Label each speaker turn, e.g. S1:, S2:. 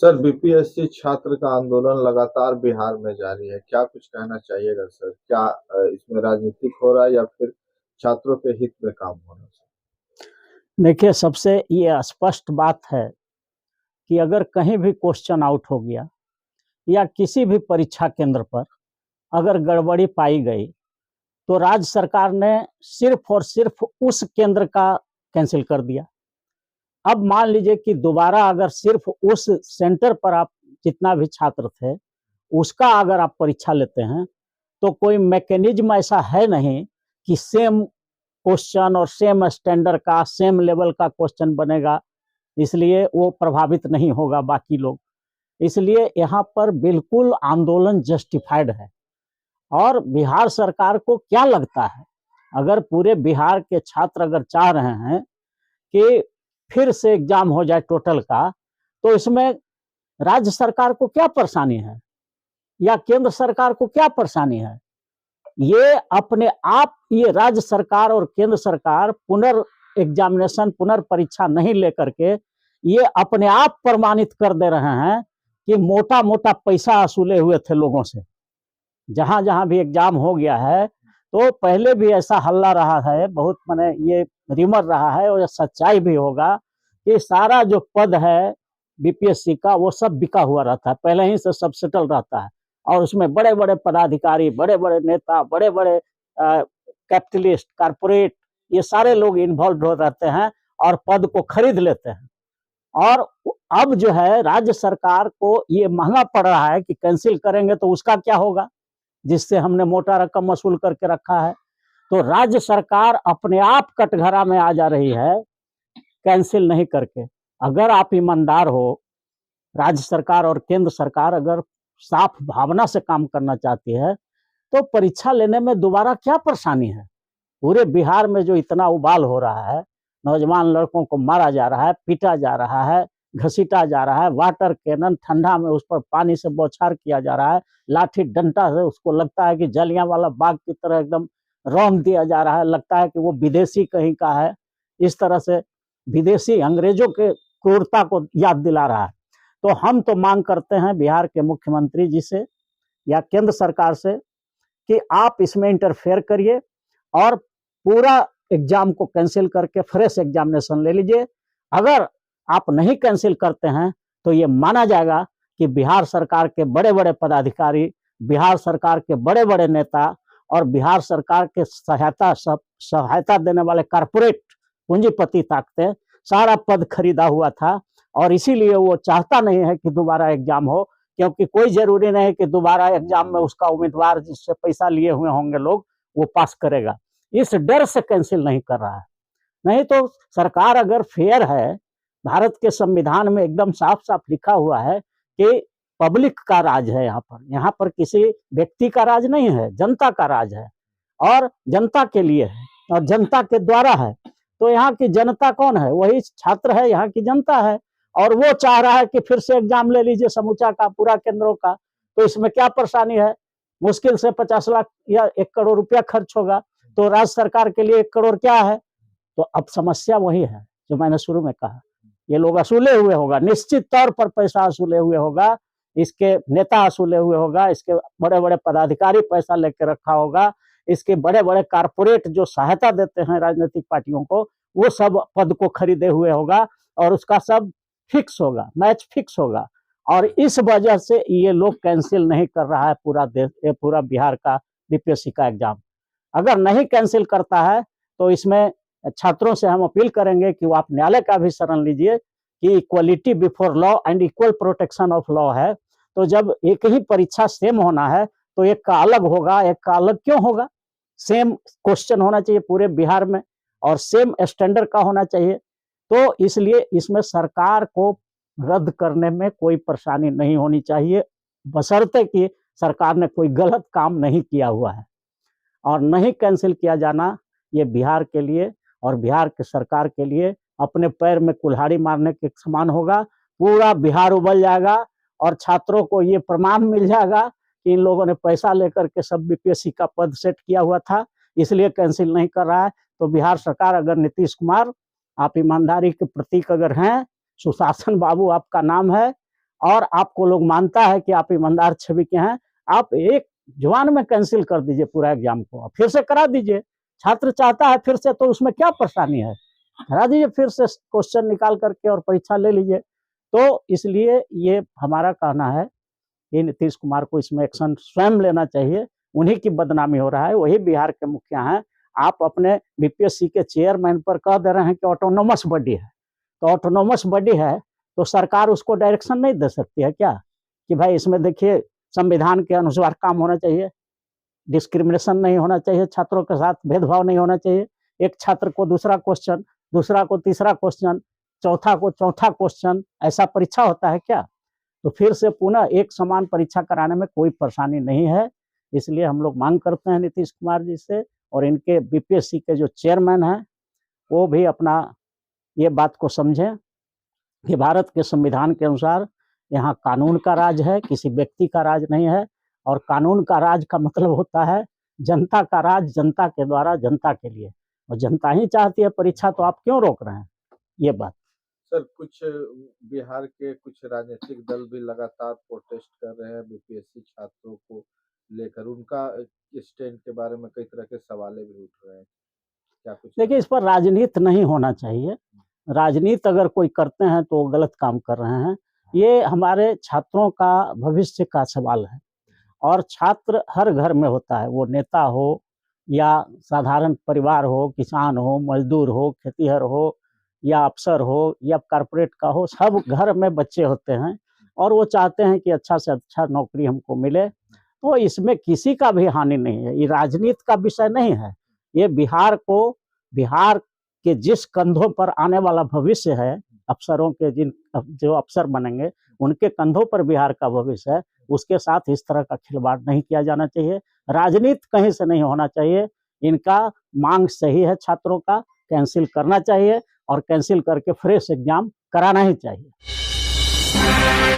S1: Sir, BPSC छात्र का आंदोलन लगातार बिहार में जारी है। क्या कुछ कहना चाहिएगा सर? क्या इसमें राजनीतिक हो रहा है या फिर छात्रों के हित में काम हो रहा है सर?
S2: देखिए, सबसे ये स्पष्ट बात है कि अगर कहीं भी क्वेश्चन आउट हो गया या किसी भी परीक्षा केंद्र पर अगर गड़बड़ी पाई गई तो राज्य सरकार ने सिर्फ और सिर्फ उस केंद्र का कैंसिल कर दिया। अब मान लीजिए कि दोबारा अगर सिर्फ उस सेंटर पर आप जितना भी छात्र थे उसका अगर आप परीक्षा लेते हैं तो कोई मैकेनिज्म ऐसा है नहीं कि सेम क्वेश्चन और सेम स्टैंडर्ड का सेम लेवल का क्वेश्चन बनेगा, इसलिए वो प्रभावित नहीं होगा बाकी लोग। इसलिए यहाँ पर बिल्कुल आंदोलन जस्टिफाइड है। और बिहार सरकार को क्या लगता है, अगर पूरे बिहार के छात्र अगर चाह रहे हैं कि फिर से एग्जाम हो जाए टोटल का, तो इसमें राज्य सरकार को क्या परेशानी है या केंद्र सरकार को क्या परेशानी है? ये अपने आप, ये राज्य सरकार और केंद्र सरकार एग्जामिनेशन पुनर्परीक्षा नहीं लेकर के ये अपने आप प्रमाणित कर दे रहे हैं कि मोटा मोटा पैसा वसूले हुए थे लोगों से। जहां जहां भी एग्जाम हो गया है तो पहले भी ऐसा हल्ला रहा है, बहुत मैंने ये रिमर रहा है और सच्चाई भी होगा कि सारा जो पद है बीपीएससी का वो सब बिका हुआ रहता है, पहले ही से सब सेटल रहता है। और उसमें बड़े बड़े पदाधिकारी, बड़े बड़े नेता, बड़े बड़े कैपिटलिस्ट, कारपोरेट, ये सारे लोग इन्वॉल्व हो रहते हैं और पद को खरीद लेते हैं। और अब जो है राज्य सरकार को ये महंगा पड़ रहा है कि कैंसिल करेंगे तो उसका क्या होगा, जिससे हमने मोटा रकम वसूल करके रखा है। तो राज्य सरकार अपने आप कटघरा में आ जा रही है कैंसिल नहीं करके। अगर आप ईमानदार हो, राज्य सरकार और केंद्र सरकार अगर साफ भावना से काम करना चाहती है तो परीक्षा लेने में दोबारा क्या परेशानी है? पूरे बिहार में जो इतना उबाल हो रहा है, नौजवान लड़कों को मारा जा रहा है, पीटा जा रहा है, घसीटा जा रहा है, वाटर कैनन ठंडा में उस पर पानी से बौछार किया जा रहा है, लाठी डंडा से उसको लगता है कि जलियांवाला बाग की तरह एकदम रौंद दिया जा रहा है, लगता है कि वो विदेशी कहीं का है। इस तरह से विदेशी अंग्रेजों के क्रूरता को याद दिला रहा है। तो हम तो मांग करते हैं बिहार के मुख्यमंत्री जी से या केंद्र सरकार से कि आप इसमें इंटरफेयर करिए और पूरा एग्जाम को कैंसिल करके फ्रेश एग्जामिनेशन ले लीजिए। अगर आप नहीं कैंसिल करते हैं तो ये माना जाएगा कि बिहार सरकार के बड़े बड़े पदाधिकारी, बिहार सरकार के बड़े बड़े नेता और बिहार सरकार के सहायता देने वाले कारपोरेट पूंजीपति ताकतें सारा पद खरीदा हुआ था और इसीलिए वो चाहता नहीं है कि दोबारा एग्जाम हो, क्योंकि कोई जरूरी नहीं कि दोबारा एग्जाम में उसका उम्मीदवार जिससे पैसा लिए हुए होंगे लोग वो पास करेगा। इस डर से कैंसिल नहीं कर रहा है। नहीं तो सरकार अगर फेयर है, भारत के संविधान में एकदम साफ साफ लिखा हुआ है कि पब्लिक का राज है, यहाँ पर किसी व्यक्ति का राज नहीं है, जनता का राज है और जनता के लिए है और जनता के द्वारा है। तो यहाँ की जनता कौन है? वही छात्र है, यहाँ की जनता है। और वो चाह रहा है कि फिर से एग्जाम ले लीजिए समूचा का, पूरा केंद्रों का। तो इसमें क्या परेशानी है? मुश्किल से 50 लाख या 1 करोड़ रुपया खर्च होगा, तो राज्य सरकार के लिए 1 करोड़ क्या है? तो अब समस्या वही है जो मैंने शुरू में कहा, ये लोग असूले हुए होगा, निश्चित तौर पर पैसा असूले हुए होगा, इसके नेता असूले हुए होगा, इसके बड़े बड़े पदाधिकारी पैसा लेके रखा होगा, इसके बड़े बड़े कारपोरेट जो सहायता देते हैं राजनीतिक पार्टियों को वो सब पद को खरीदे हुए होगा और उसका सब फिक्स होगा, मैच फिक्स होगा। और इस वजह से ये लोग कैंसिल नहीं कर रहा है पूरा देश, पूरा बिहार का बीपीएससी का एग्जाम। अगर नहीं कैंसिल करता है तो इसमें छात्रों से हम अपील करेंगे कि वो आप न्यायालय का भी शरण लीजिए कि equality before law and equal protection of law है। तो जब एक ही परीक्षा सेम होना है तो एक का अलग होगा, एक का अलग क्यों होगा? सेम क्वेश्चन होना चाहिए पूरे बिहार में और सेम स्टैंडर्ड का होना चाहिए। तो इसलिए इसमें सरकार को रद्द करने में कोई परेशानी नहीं होनी चाहिए, बशर्ते कि सरकार ने कोई गलत काम नहीं किया हुआ है। और नहीं कैंसिल किया जाना ये बिहार के लिए और बिहार के सरकार के लिए अपने पैर में कुल्हाड़ी मारने के समान होगा। पूरा बिहार उबल जाएगा और छात्रों को ये प्रमाण मिल जाएगा कि इन लोगों ने पैसा लेकर के सब बीपीएससी का पद सेट किया हुआ था, इसलिए कैंसिल नहीं कर रहा है। तो बिहार सरकार, अगर नीतीश कुमार आप ईमानदारी के प्रतीक अगर हैं, सुशासन बाबू आपका नाम है और आपको लोग मानता है कि आप ईमानदार छवि के हैं, आप एक जुबान में कैंसिल कर दीजिए पूरा एग्जाम को, फिर से करा दीजिए। छात्र चाहता है फिर से, तो उसमें क्या परेशानी है, करा दीजिए फिर से क्वेश्चन निकाल करके और परीक्षा ले लीजिए। तो इसलिए ये हमारा कहना है कि नीतीश कुमार को इसमें एक्शन स्वयं लेना चाहिए। उन्हीं की बदनामी हो रहा है, वही बिहार के मुखिया हैं। आप अपने बीपीएससी के चेयरमैन पर कह दे रहे हैं कि ऑटोनोमस बॉडी है, तो ऑटोनोमस बॉडी है तो सरकार उसको डायरेक्शन नहीं दे सकती है क्या, कि भाई इसमें देखिए संविधान के अनुसार काम होना चाहिए, डिस्क्रिमिनेशन नहीं होना चाहिए, छात्रों के साथ भेदभाव नहीं होना चाहिए, एक छात्र को दूसरा क्वेश्चन, दूसरा को तीसरा क्वेश्चन, चौथा को चौथा क्वेश्चन, ऐसा परीक्षा होता है क्या? तो फिर से पुनः एक समान परीक्षा कराने में कोई परेशानी नहीं है। इसलिए हम लोग मांग करते हैं नीतीश कुमार जी से, और इनके बीपीएससी के जो चेयरमैन हैं वो भी अपना ये बात को समझें कि भारत के संविधान के अनुसार यहाँ कानून का राज है, किसी व्यक्ति का राज नहीं है। और कानून का राज का मतलब होता है जनता का राज, जनता के द्वारा जनता के लिए, और जनता ही चाहती है परीक्षा, तो आप क्यों रोक रहे हैं ये बात।
S1: सर, कुछ बिहार के कुछ राजनीतिक दल भी लगातार प्रोटेस्ट कर रहे हैं बीपीएससी छात्रों को लेकर, उनका स्टैंड के बारे में कई तरह के सवाल भी उठ रहे हैं, क्या कुछ?
S2: देखिए, इस पर राजनीति नहीं होना चाहिए। राजनीति अगर कोई करते हैं तो गलत काम कर रहे हैं। ये हमारे छात्रों का भविष्य का सवाल है, और छात्र हर घर में होता है, वो नेता हो या साधारण परिवार हो, किसान हो, मजदूर हो, खेतीहर हो या अफसर हो या कॉर्पोरेट का हो, सब घर में बच्चे होते हैं और वो चाहते हैं कि अच्छा से अच्छा नौकरी हमको मिले। तो इसमें किसी का भी हानि नहीं है, ये राजनीति का विषय नहीं है। ये बिहार के जिस कंधों पर आने वाला भविष्य है, अफसरों के जो अफसर बनेंगे उनके कंधों पर बिहार का भविष्य है, उसके साथ इस तरह का खिलवाड़ नहीं किया जाना चाहिए। राजनीति कहीं से नहीं होना चाहिए। इनका मांग सही है, छात्रों का कैंसिल करना चाहिए और कैंसिल करके फ्रेश एग्जाम कराना ही चाहिए।